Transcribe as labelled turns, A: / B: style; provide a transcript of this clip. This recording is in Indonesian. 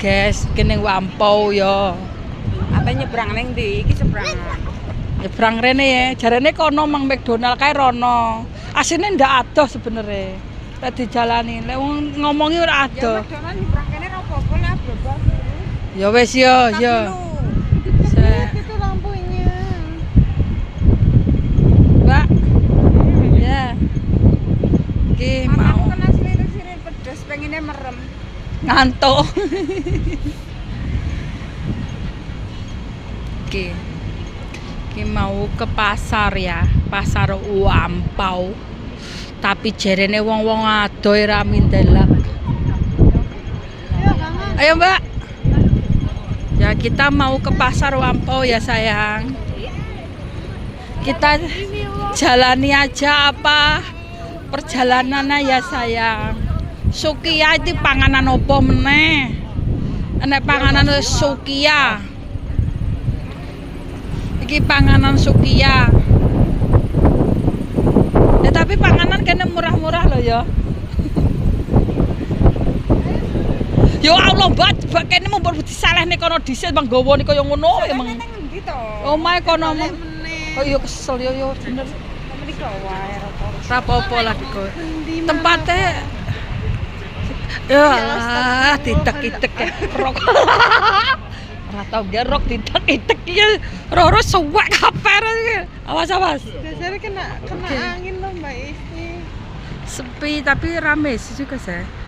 A: guys, kene Wampau ya.
B: Apa nyebrang neng ndi? Iki seberang.
A: Nyebrang rene ya. Jarene kono Mang McDonald kae rono. Asine ndak adoh sebenere. Tadi jalani, lek wong ngomongi ora
B: Ya
A: adoh.
B: McDonald nyebrang kene ora apa-apa lah, bebas.
A: Ya wis ya, ya.
B: Itu lampunya.
A: Mbak. Ya. Ki
B: Mataku
A: mau
B: kena selirik-selirik pedes, pengennya merem.
A: ngantuk. Ki. Ki mau ke pasar ya, pasar Wampau. Tapi jerene wong-wong adoh ora mindelak. Ayo Mbak. Ya kita mau ke pasar Wampau ya sayang. Kita jalani aja apa perjalanannya ya sayang. Sukiya itu panganan opo meneh? Enek panganan Sukiya. Iki panganan Sukiya. Ya tapi panganan kene murah-murah loh ya. Ya Allah, Mbak, kene mau disalehne kono dhisik Bang Gowo nika yo ngono ya Mang.
B: Neng ndi to?
A: Omahe kono mong. Oh iya kesel yo bener.
B: Mriko wae
A: Ora apa-apa lah Diko. Tempatnya ya ditek-itek rok. Ora tau gerok ditek-itek ya. Roro suwek kaper. Awas.
B: Dasarnya kena angin loh Mbak Isti.
A: Sepi tapi rame sih juga sih.